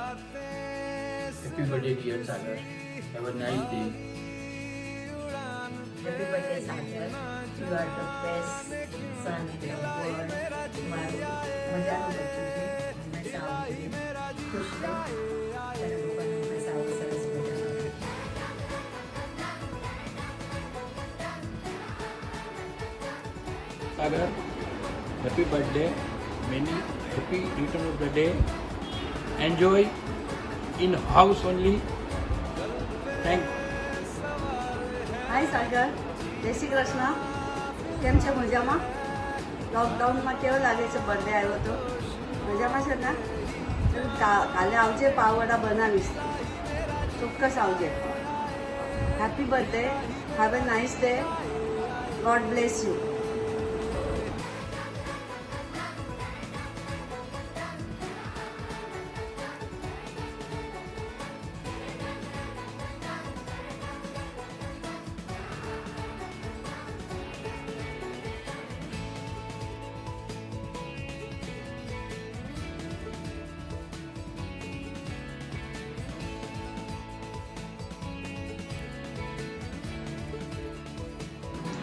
Happy birthday, dear Sagar. Have a nice day. Happy birthday, Sagar. You are the best son in the world. तुम्हारी मजा लो बच्चों से हमेशा आओगे खुश रहो तेरे लोगों ने हमेशा आओ सरस मजा लो Sagar, happy birthday. Many happy return of the day. Enjoy in house only. Thank. હાય સાગર જય શ્રી કૃષ્ણ કેમ છે મજામાં લોકડાઉનમાં કેવો લાગે છે બર્થડે આવ્યો તો મજામાં છે ને કાલે આવજે પાવવડા બનાવીશ ચોક્કસ આવજે happy birthday have a nice day God bless you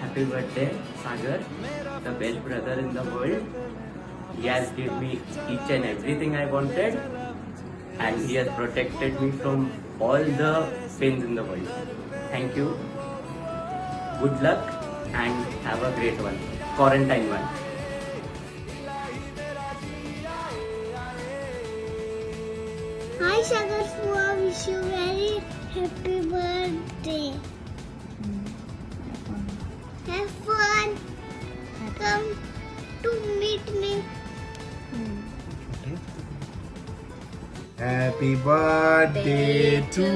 Happy birthday, Sagar, the best brother in the world. He has given me each and everything I wanted, and he has protected me from all the pains in the world. Thank you. Good luck and have a great one. Quarantine one. Hi Sagar Fua, wish you very happy birthday. Have fun. Come to meet me. Happy birthday to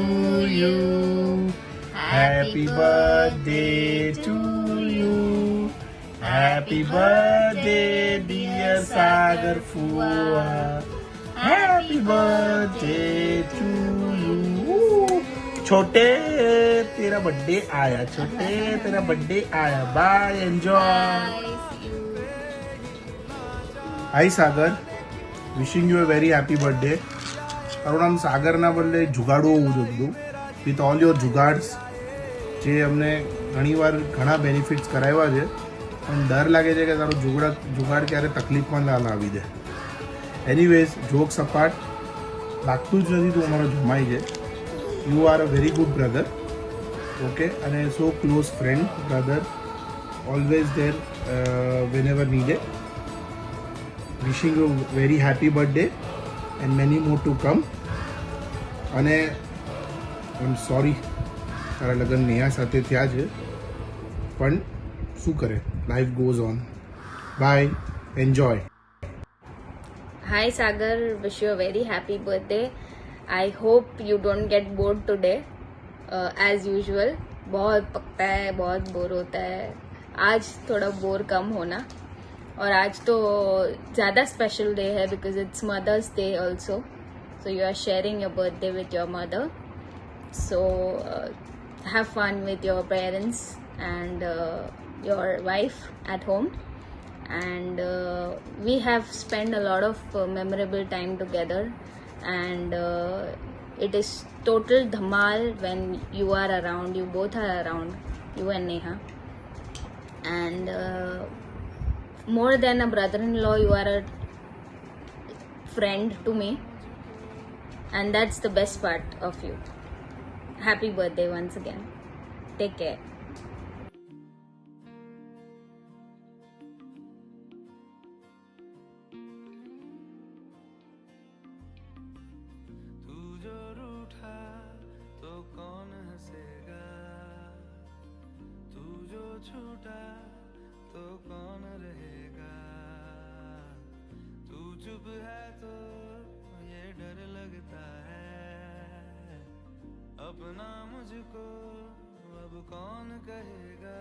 you. Happy birthday to you. Happy birthday, dear Sagar Fua. Happy birthday to you. छोटे तेरा birthday आया छोटे तेरा birthday आया bye enjoy hi Sagar wishing you a very happy birthday તારું નામ સાગરના બદલે જુગાડો હોવું જોઈતું વિથ ઓલ યોર જુગાડ્સ જે અમને ઘણીવાર ઘણા બેનિફિટ્સ કરાવ્યા છે પણ ડર લાગે છે કે તારું જુગાડ ક્યારે તકલીફમાં ના લાવી દે એનીવેઝ જોક્સ અપાર્ટ લાગતું જ નથી તું અમારો જમાઈ છે you are a very good brother okay અને so close friend brother always there whenever needed wishing you very happy birthday and many more to come અને આઈ એમ સોરી તારા લગ્ન નેહા સાથે થયા છે પણ શું કરે life goes on bye enjoy Hi Sagar, wish you a very happy birthday. I hope you don't get bored today. As usual, बहुत पकता है बहुत बोर होता है आज थोड़ा बोर कम होना और आज तो ज़्यादा स्पेशल डे है because it's mother's day also so you are sharing your birthday with your mother so have fun with your parents and your wife at home and we have spent a lot of memorable time together and it is total dhamal when you are around you both are around you and Neha and more than a brother-in-law you are a friend to me and that's the best part of you. Happy birthday once again. Take care. छूटा तो कौन रहेगा तू चुप है तो ये डर लगता है अपना मुझको अब कौन कहेगा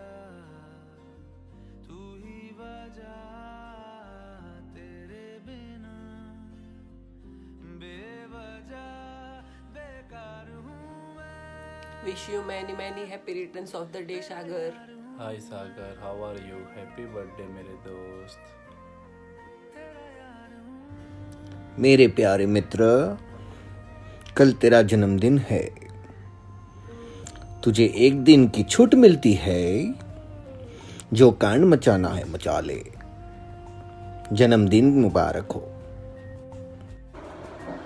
तू ही बजा तेरे बिना बेवजह बेकार हूँ मैं Wish you many happy returns of the day, Sagar. Hi Sagar, how are you? Happy birthday मेरे दोस्त. मेरे प्यारे मित्र कल तेरा जन्मदिन है, तुझे एक दिन की छूट मिलती है, जो कांड मचाना है मचा ले, जन्मदिन मुबारक हो।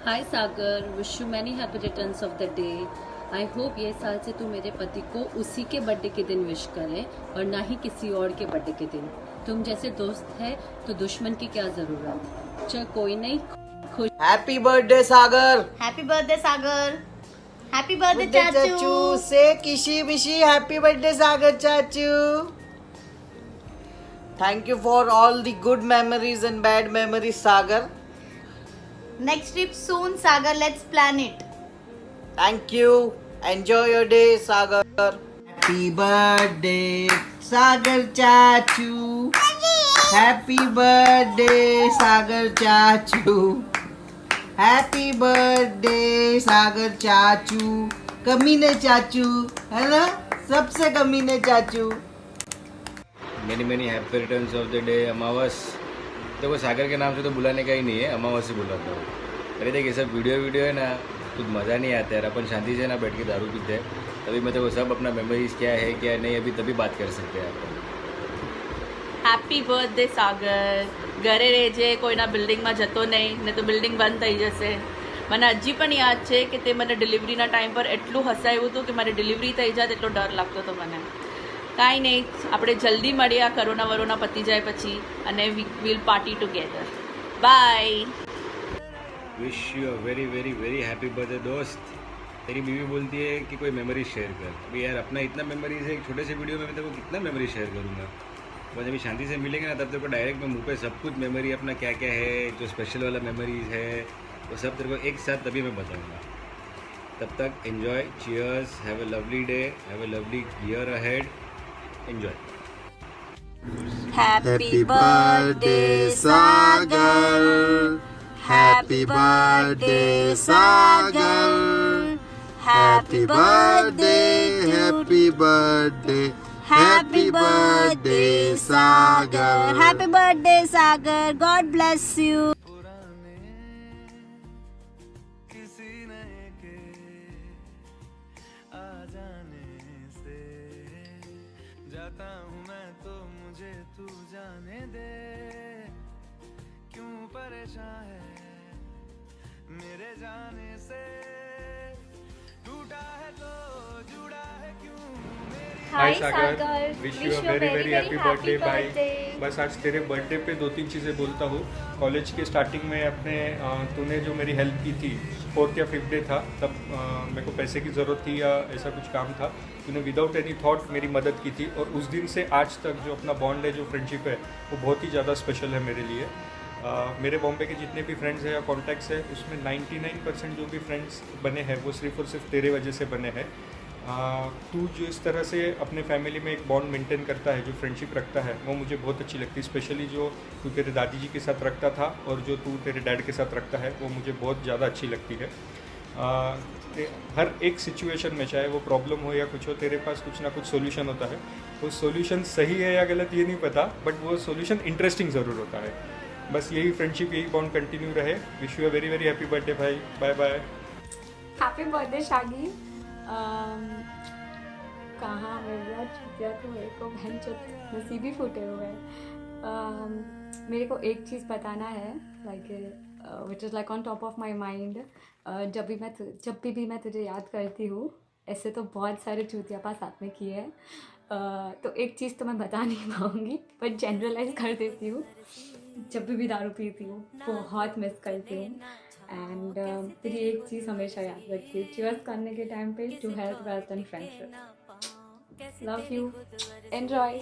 Hi Sagar, wish you many happy returns of the day. I hope ये साल से तू मेरे पति को उसी के बर्थडे के दिन विश करे और ना ही किसी और के बर्थडे के दिन। तुम जैसे दोस्त है तो दुश्मन की क्या जरूरत। चल कोई नहीं, खुश। Happy birthday Sagar. Happy birthday Sagar. Happy birthday चाचू। से किशी मिशी हैप्पी बर्थडे सागर चाचू। Thank you for all the good memories and bad memories Sagar. Next trip soon Sagar, let's plan it. Thank you, enjoy your day Sagar. Happy birthday Sagar चाचू। Happy birthday Sagar चाचू। Happy birthday Sagar चाचू। कमीने चाचू है ना, सबसे कमीने चाचू। Many many happy returns of the day अमावस। देखो सागर के नाम से तो बुलाने का ही नहीं है, अमावस से बुलाता हूँ। अरे देख ये सब वीडियो है ना, कुछ मज़ा नहीं आता यार। अपन शांति से ना बैठ के दारू पीते हैं, तभी मैं देखो सब अपना मेमोरीज क्या है क्या नहीं अभी तभी बात कर सकते हैं अपन। हैप्पी बर्थडे सागर। घरे રહેજે, કોઈના બિલ્ડિંગમાં જતો નહીં તો બિલ્ડિંગ બંધ થઈ જશે. મને હજી પણ યાદ છે કે તે મને ડિલિવરીના ટાઈમ પર એટલું હસાવ્યું હતું કે મારી ડિલિવરી થઈ જાય એટલો ડર લાગતો હતો મને. કાંઈ નહીં, આપણે જલ્દી મળીએ આ કરોના વરોના પતી જાય પછી અને we'll party together. Bye. Wish you a very very very happy birthday दोस्त। तेरी बीवी बोलती है कि कोई मेमोरीज शेयर कर। अभी यार अपना इतना मेमोरीज है, एक छोटे से वीडियो में मैं तेरे को कितना मेमोरीज शेयर करूँगा। बस अभी शांति से मिलेंगे ना तब तेरे को डायरेक्ट मैं मुँह पे सब कुछ मेमोरी अपना क्या क्या है, जो स्पेशल वाला मेमोरीज है वो सब तेरे को एक साथ तभी मैं बताऊँगा। तब तक enjoy, cheers, have a lovely day, have a lovely year ahead, enjoy. Happy birthday Sagar. Happy birthday Sagar. Happy birthday, happy birthday, happy birthday Sagar. Happy birthday Sagar. God bless you. जाता हूँ मैं तो मुझे तू जाने दे, क्यों परेशान है मेरे जाने से, टूटा है तो जुड़ा है क्यों मेरी। Hi Sagar, wish you a very very happy birthday भाई। बस आज तेरे बर्थडे पे 2-3 चीज़ें बोलता हूँ। कॉलेज के स्टार्टिंग में अपने तूने जो मेरी हेल्प की थी, 4th या 5th डे था तब मेरे को पैसे की ज़रूरत थी या ऐसा कुछ काम था, तूने विदाउट एनी थॉट मेरी मदद की थी। और उस दिन से आज तक जो अपना बॉन्ड है, जो फ्रेंडशिप है, वो बहुत ही ज़्यादा स्पेशल है मेरे लिए। मेरे बॉम्बे के जितने भी फ्रेंड्स हैं या कॉन्टैक्ट्स हैं उसमें 99% जो भी फ्रेंड्स बने हैं वो सिर्फ और सिर्फ तेरे वजह से बने हैं। तू जो इस तरह से अपने फैमिली में एक बॉन्ड मेंटेन करता है, जो फ्रेंडशिप रखता है, वो मुझे बहुत अच्छी लगती है। स्पेशली जो तू तेरे दादी जी के साथ रखता था और जो तू तेरे डैड के साथ रखता है वो मुझे बहुत ज़्यादा अच्छी लगती है। हर एक सिचुएशन में, चाहे वो प्रॉब्लम हो या कुछ हो, तेरे पास कुछ ना कुछ सोल्यूशन होता है। वो सोल्यूशन सही है या गलत ये नहीं पता, बट वो सोल्यूशन इंटरेस्टिंग ज़रूर होता है। बस यही फ्रेंडशिप, यही बॉन्ड कंटिन्यू रहे। Wish you a very very happy birthday भाई। Bye bye. हैप्पी बर्थडे शागी। कहाँ मेरा छुट्टिया तो मेरे को बहन चुत नसीब ही फूटे हुए हैं। मेरे को एक चीज़ बताना है, like which is like on top of my mind. जब भी मैं तुझे याद करती हूँ, ऐसे तो बहुत सारे चूतियापा साथ में किए हैं, तो एक चीज़ तो मैं बता नहीं पाऊँगी, बट जनरलाइज कर देती हूँ। जब भी दारू पीती हूँ बहुत मिस करती हूँ, एंड तेरी एक चीज़ हमेशा याद रखती हूँ, चीयर्स करने के टाइम पे, to health, wealth and friendship. Love you, enjoy.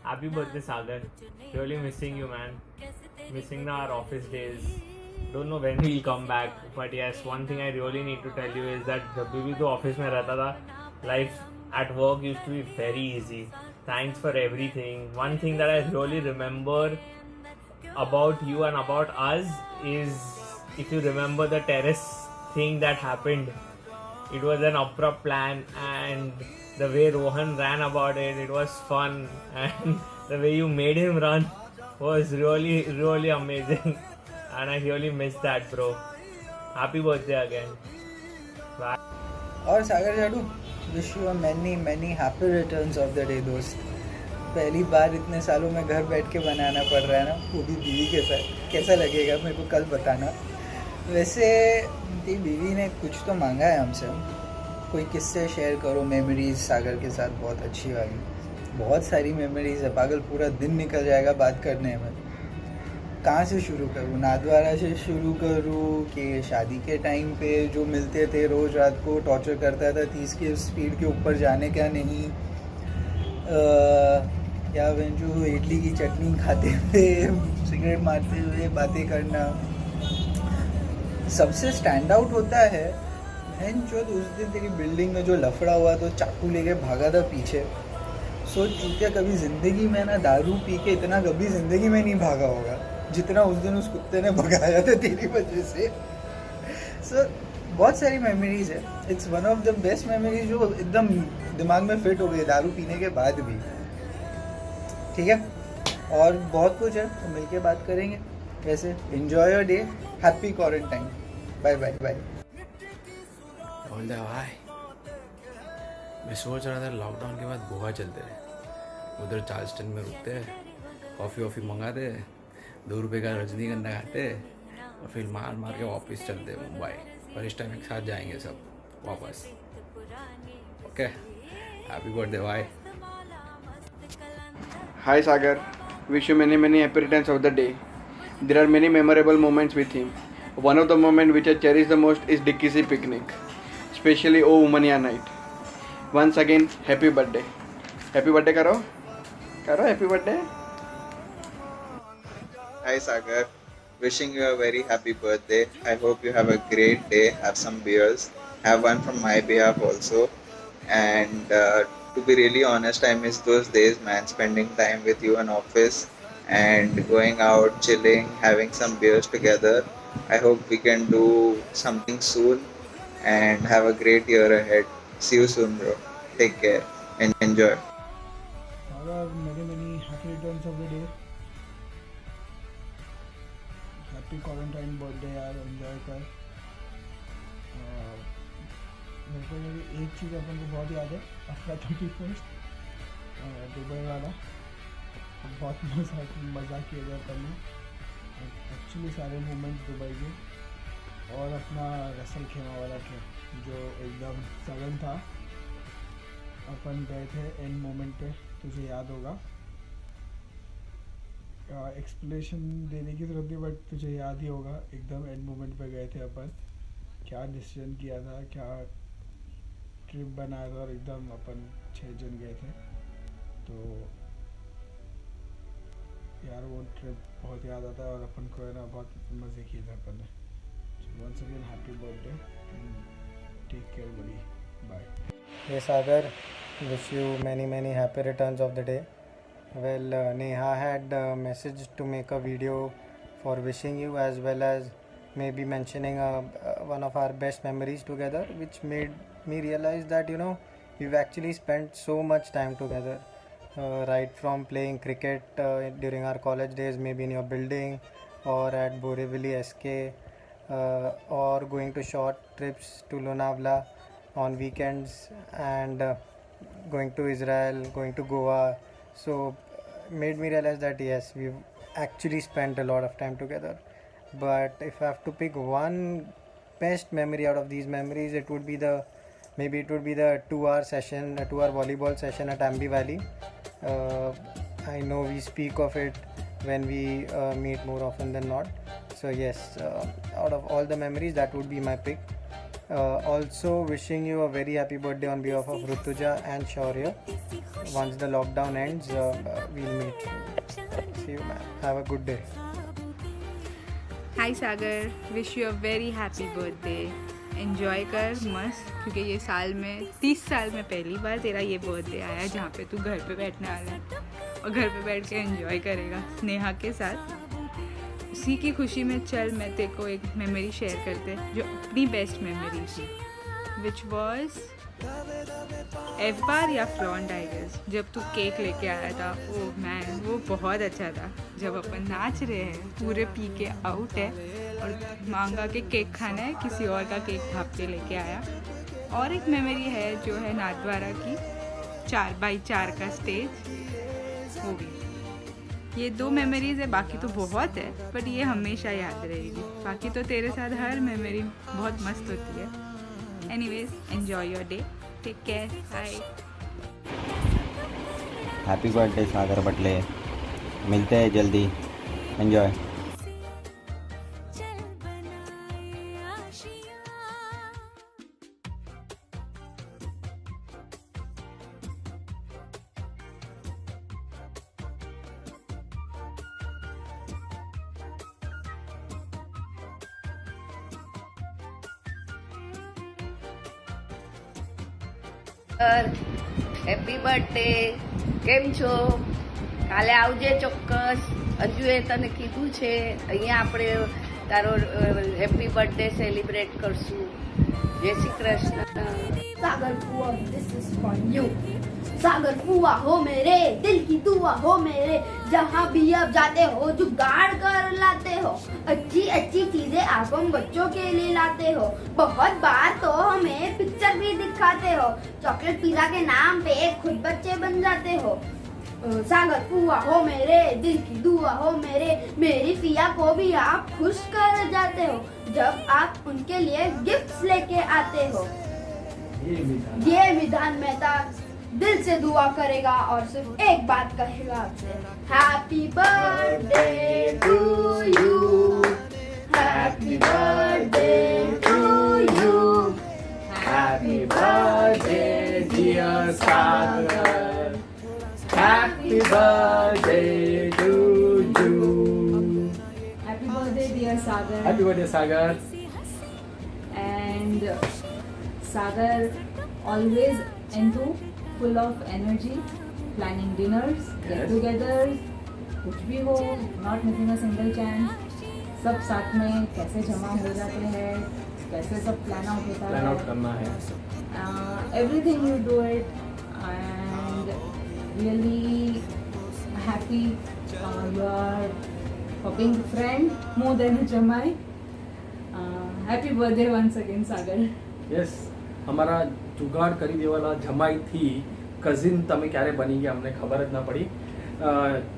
Happy birthday Sagar. Really missing you man. Missing our office days. Don't know when we'll come back. But yes, one thing I really need to tell you is that जब भी तो office में रहता था, life at work used to be very easy. Thanks for everything. One thing that I really remember about you and about us is, if you remember the terrace thing that happened, it was an abrupt plan, and the way Rohan ran about it, it was fun, and the way you made him run was really, really amazing, and I really miss that, bro. Happy birthday again. Bye. और सागर जाडू, wish you many many happy returns of the day दोस्त। पहली बार इतने सालों में घर बैठ के बनाना पड़ रहा है ना, वो भी बीवी के साथ। कैसा लगेगा मेरे को कल बताना। वैसे तेरी बीवी ने कुछ तो मांगा है हमसे, कोई किस्से शेयर करो, मेमोरीज सागर के साथ बहुत अच्छी वाली। बहुत सारी मेमोरीज है पागल, पूरा दिन निकल जाएगा बात करने में। कहाँ से शुरू करूँ? नाथद्वारा से शुरू करूँ कि शादी के टाइम पे जो मिलते थे रोज़ रात को टॉर्चर करता था 30 की स्पीड के ऊपर जाने का नहीं, या जो इडली की चटनी खाते हुए सिगरेट मारते हुए बातें करना। सबसे स्टैंड आउट होता है जो उस दिन तेरी बिल्डिंग में जो लफड़ा हुआ तो चाकू लेके भागा था पीछे। सोच चूतिया, कभी ज़िंदगी में ना दारू पी के इतना कभी ज़िंदगी में नहीं भागा होगा जितना उस दिन उस कुत्ते ने भगाया था तेरी वजह से। सो बहुत सारी मेमोरीज है। It's one of the best memories जो एकदम दिमाग में फिट हो गई दारू पीने के बाद भी। ठीक है, और बहुत कुछ है तो मिलके बात करेंगे। वैसे enjoy your day, happy quarantine, bye bye bye. बोल दे भाई, मैं सोच रहा था लॉकडाउन के बाद गोवा चलते हैं, उधर चार्ल्सटन में रुकते हैं, कॉफ़ी वॉफ़ी मंगाते, 2 रुपये का रजनीगंधा खाते और फिर मार मार के वापस चलते हैं मुंबई। और इस टाइम एक साथ जाएंगे सब वापस। ओके, हैप्पी बर्थडे भाई। Hi Sagar, wish you many happy returns of the day. There are many memorable moments with him. One of the moments which I cherish the most is Dickie's picnic, especially Oh Umania night. Once again, happy birthday. Happy birthday karo happy birthday. Hi Sagar, wishing you a very happy birthday. I hope you have a great day. Have some beers. Have one from my behalf also. And to be really honest, I miss those days, man. Spending time with you in office and going out, chilling, having some beers together. I hope we can do something soon and have a great year ahead. See you soon, bro. Take care and enjoy. Many happy returns of the day. Happy quarantine birthday यार, enjoy कर। मेरे को एक चीज़ अपन को बहुत याद है, अपना 31 दुबई वाला। बहुत मज़ा किया था अपन ने, एक्चुअली सारे मोमेंट्स दुबई के। और अपना रसल खेमा वाला ट्रिप जो एकदम सघन था, अपन गए थे एंड मोमेंट पे, तुझे याद होगा। एक्सप्लेनेशन देने की ज़रूरत नहीं, बट तुझे याद ही होगा, एकदम एंड मोमेंट पे गए थे अपन। क्या डिसीजन किया था, क्या ट्रिप बनाया था, और एकदम अपन 6 जन गए थे। तो यार वो ट्रिप बहुत याद आता है, और अपन को है ना बहुत मज़े किए थे अपन ने। Once again happy birthday, take care buddy, bye. Hey Sagar, wish you many happy returns of the day. Well, Neha had messaged to make a video for wishing you, as well as maybe mentioning one of our best memories together, which made me realize that we've actually spent so much time together, right from playing cricket during our college days, maybe in your building or at Borivali SK, or going to short trips to Lonavala on weekends, and going to Israel, going to Goa. So made me realize that yes, we've actually spent a lot of time together. But if I have to pick one best memory out of these memories, it would be the 2-hour session, a 2-hour volleyball session at Ambi Valley. I know we speak of it when we meet more often than not. So yes, out of all the memories, that would be my pick. Also wishing you a very happy birthday on behalf of Rutuja and Shaurya. Once the lockdown ends, we'll meet. See you, man. Have a good day. Hi Sagar, wish you a very happy birthday. Enjoy कर मस्त, क्योंकि ये साल में 30 साल में पहली बार तेरा ये बर्थडे आया जहाँ पे तू घर पे बैठने वाला है और घर पे बैठ के एंजॉय करेगा स्नेहा के साथ। उसी की खुशी में चल मैं तेरे को एक मेमोरी शेयर करते जो अपनी बेस्ट मेमोरी थी, विच वॉज एफ बार या फ्लॉन्ट आई गेस, जब तू केक लेके आया था। ओह मैन, वो बहुत अच्छा था। जब अपन नाच रहे हैं, पूरे पी के आउट है और मांगा के केक खाना है, किसी और का केक भाप के लेके आया। और एक मेमोरी है जो है नाथद्वारा की 4x4 का स्टेज, हो गई। ये 2 मेमोरीज है, बाकी तो बहुत है बट ये हमेशा याद रहेगी। बाकी तो तेरे साथ हर मेमोरी बहुत मस्त होती है। Anyways, enjoy your day, take care, bye. Happy birthday Sagar बटले, मिलते हैं जल्दी, एंजॉय। હેપી બર્થડે, કેમ છો? કાલે આવજે ચોક્કસ. અંજુએ તને કીધું છે અહીંયા આપણે તારો હેપી બર્થડે સેલિબ્રેટ કરશું. જય શ્રી કૃષ્ણ. सागर फुआ, दिस इज फॉर यू. सागर फुआ हो मेरे, दिल की दुआ हो मेरे, जहाँ भी आप जाते हो जुगाड़ कर लाते हो. अच्छी अच्छी चीजें आप हम बच्चों के लिए लाते हो. बहुत बार तो हमें पिक्चर भी दिखाते हो. चॉकलेट पिज़्ज़ा के नाम पे खुद बच्चे बन जाते हो. सागर फुआ हो मेरे, दिल की दुआ हो मेरे, मेरी फिया को भी आप खुश कर जाते हो जब आप उनके लिए गिफ्ट्स लेके आते हो. ये विधान मेहता दिल से दुआ करेगा और सिर्फ एक बात कहेगा आपसे, happy birthday to you, happy birthday to you, happy birthday dear Sagar, happy birthday to you. Happy birthday, dear Sagar. Happy birthday, Sagar. And Sagar always into full of energy, planning dinners, get-togethers, कुछ भी हो, not missing a single chance. सब साथ में कैसे जमा हो जाते हैं, कैसे सब प्लान आउट होता है. प्लान आउट करना है. Everything you do it, and really happy you are for being a friend more than a jamai. Happy birthday once again, Sagar. Yes. અમારા જુગાડ કરી દેવાલા જમાઈથી કઝિન તમે ક્યારે બની ગયા અમને ખબર જ ના પડી.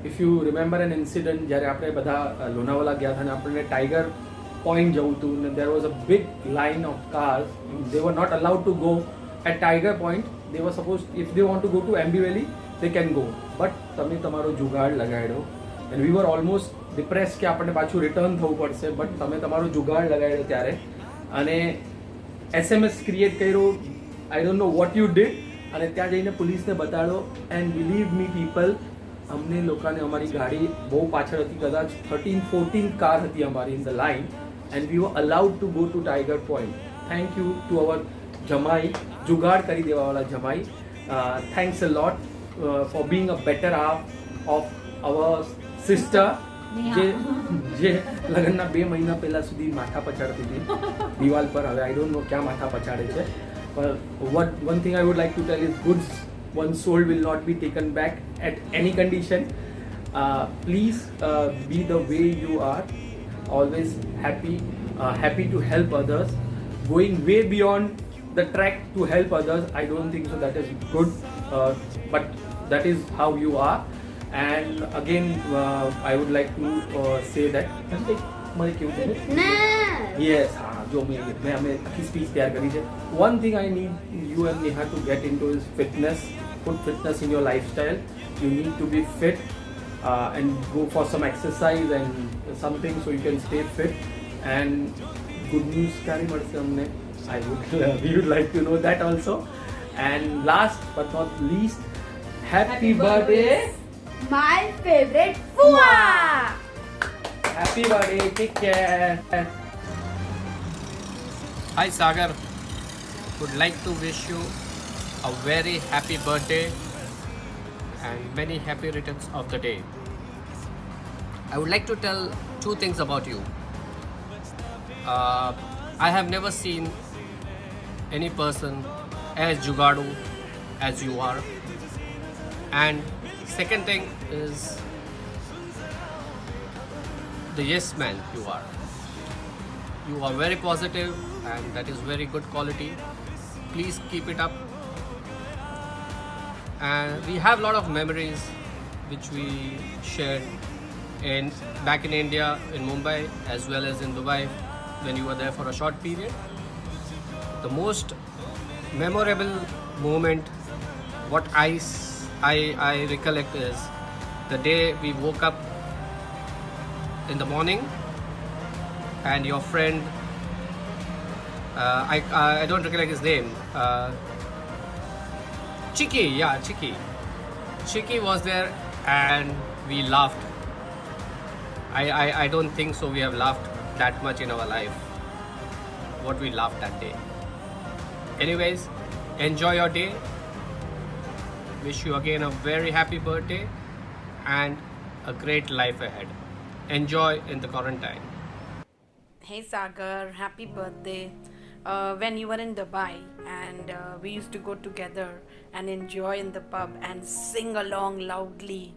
If you remember N incident જ્યારે આપણે બધા લોનાવાલા ગયા હતા અને આપણને ટાઈગર પોઈન્ટ જવું હતું ને there was a big line of cars. They were not allowed to go at Tiger Point. They were suppose if they want to go to Aamby Valley they can go. But તમે તમારો જુગાડ લગાડ્યો and we were almost depress કે આપણને પાછું return થવું પડશે. But તમે તમારો જુગાડ લગાડ્યો ત્યારે અને SMS ક્રિએટ કર્યો. I don't know what you did અને ત્યાં જઈને પોલીસને બતાડો. એન્ડ બિલીવ મી પીપલ, અમને લોકોને અમારી ગાડી બહુ પાછળ હતી, કદાચ 13-14 કાર હતી અમારી in the line and we were allowed to go to Tiger Point. Thank you to our જમાઈ, જુગાડ કરી દેવાવાળા જમાઈ. Thanks a lot for being a better half of our sister જે લગ્નના 2 મહિના પહેલા સુધી માથા પછાડતી હતી દિવાલ પર. હવે આઈ ડોન્ટ નો ક્યાં માથા પછાડે છે. But one thing I would like to tell is goods once sold will not be taken back at any condition. Please be the way you are, always happy to help others, going way beyond the track to help others. I don't think so that is good, but that is how you are. And again I would like to say that yes, जो मैं हमें अच्छी speech तैयार करी है. One thing I need you and Neha to get into is fitness. Put fitness in your lifestyle. You need to be fit and go for some exercise and something so you can stay fit. And good news carry madse humne. We would like to know that also. And last but not least, happy birthday, my favorite Fua. Happy birthday. Take care. Hi Sagar, would like to wish you a very happy birthday and many happy returns of the day. I would like to tell 2 things about you. I have never seen any person as jugadu as you are. And second thing is the yes man you are. You are very positive and that is very good quality. Please keep it up. And we have a lot of memories which we shared back in India, in Mumbai as well as in Dubai when you were there for a short period. The most memorable moment what I recollect is the day we woke up in the morning and your friend, I don't recollect his name, Chiki was there and we laughed. I don't think so we have laughed that much in our life what we laughed that day. Anyways, enjoy your day. Wish you again a very happy birthday and a great life ahead. Enjoy in the quarantine. Hey Sagar, happy birthday. When you were in Dubai and we used to go together and enjoy in the pub and sing along loudly.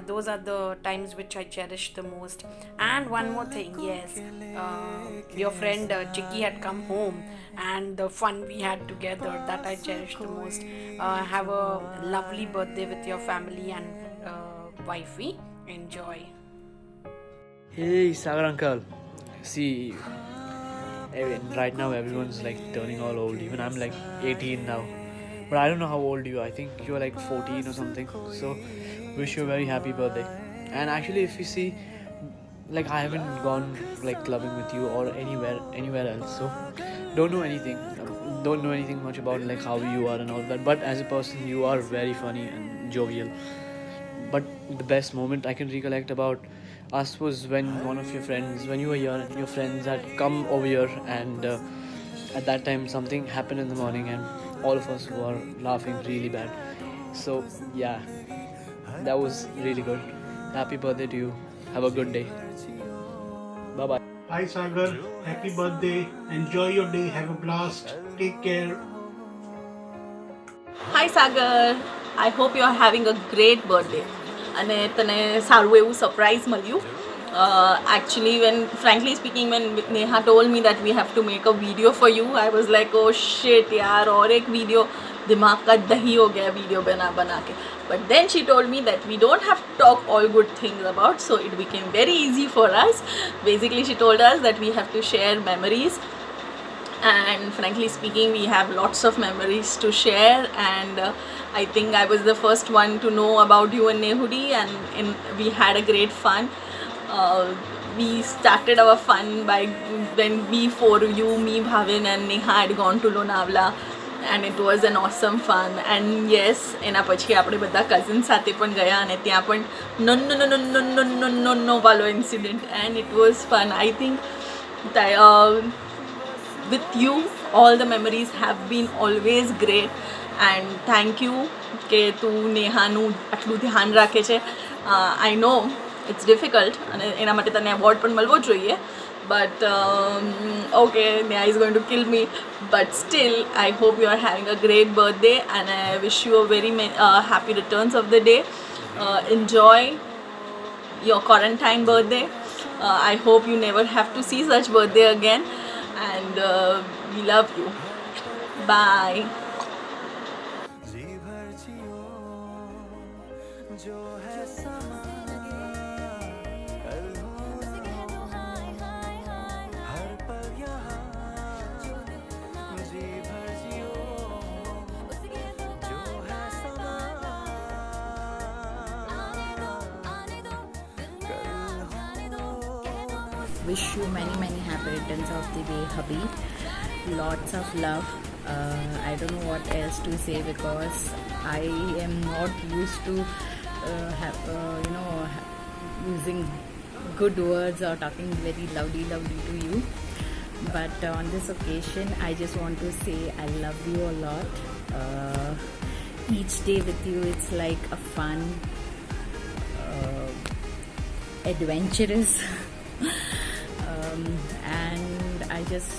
Those are the times which I cherish the most. And one more thing, yes, your friend Chiki had come home and the fun we had together, that I cherish the most. Have a lovely birthday with your family and wifey. Enjoy. Hey Sagar uncle, see, right now everyone's like turning all old. Even I'm like 18 now, but I don't know how old you are. I think you're like 14 or something. So wish you a very happy birthday. And actually, if you see, like I haven't gone like clubbing with you or anywhere else, so don't know anything much about like how you are and all that. But as a person, you are very funny and jovial. But the best moment I can recollect about us was when one of your friends, when you were here, your friends had come over here, and at that time something happened in the morning and all of us were laughing really bad. So yeah, that was really good. Happy birthday to you. Have a good day. Bye bye. Hi Sagar, happy birthday. Enjoy your day. Have a blast. Take care. Hi Sagar, I hope you are having a great birthday. અને તને સારું એવું surprise મળ્યું. Actually, frankly speaking, when Neha told me that we have to make a video for you, I was like, oh shit यार, और एक video, दिमाग का दही हो गया वीडियो बना के. But then she told me that we don't have to talk all good things about, so it became very easy for us. Basically, she told us that we have to share memories. And frankly speaking, we have lots of memories to share, and I think I was the first one to know about you and Nehudi, and we had a great fun. We started our fun by when we four, you, me, Bhavin and Neha had gone to Lonavala, and it was an awesome fun. And yes, એના પછી આપણે બધા cousin સાથે પણ ગયા અને ત્યાં પણ no વાળો incident, and it was fun. I think with you all the memories have been always great, and thank you કે તું નેહાનું આટલું ધ્યાન રાખે છે. I know it's difficult અને એના માટે તને અવોર્ડ પણ મળવો જોઈએ, but okay, Neha is going to kill me, but still I hope you are having a great birthday, and I wish you a very happy returns of the day. Enjoy your quarantine birthday. I hope you never have to see such birthday again, and we love you. Bye. Wish you many happy returns of the day, hubby. Lots of love. I don't know what else to say because I am not used to using good words or talking very loudly to you. But on this occasion, I just want to say I love you a lot. Each day with you, it's like a fun, adventurous. And I just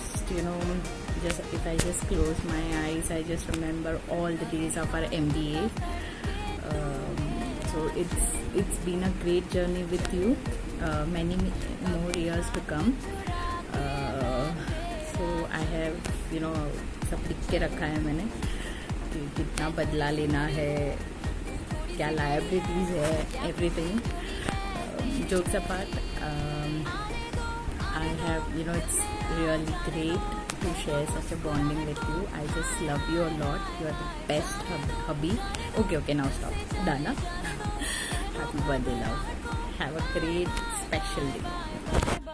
if I just close my eyes, I just remember all the days of our MBA. So it's been a great journey with you. Many more years to come. I have सब लिख के रखा है मैंने कि कितना बदला लेना है, क्या लायबिलिटीज़ है, everything. Jokes apart, I have, it's really great to share such a bonding with you. I just love you a lot. You are the best hubby. Okay, now stop. Done, huh? Happy birthday, love. Have a great special day.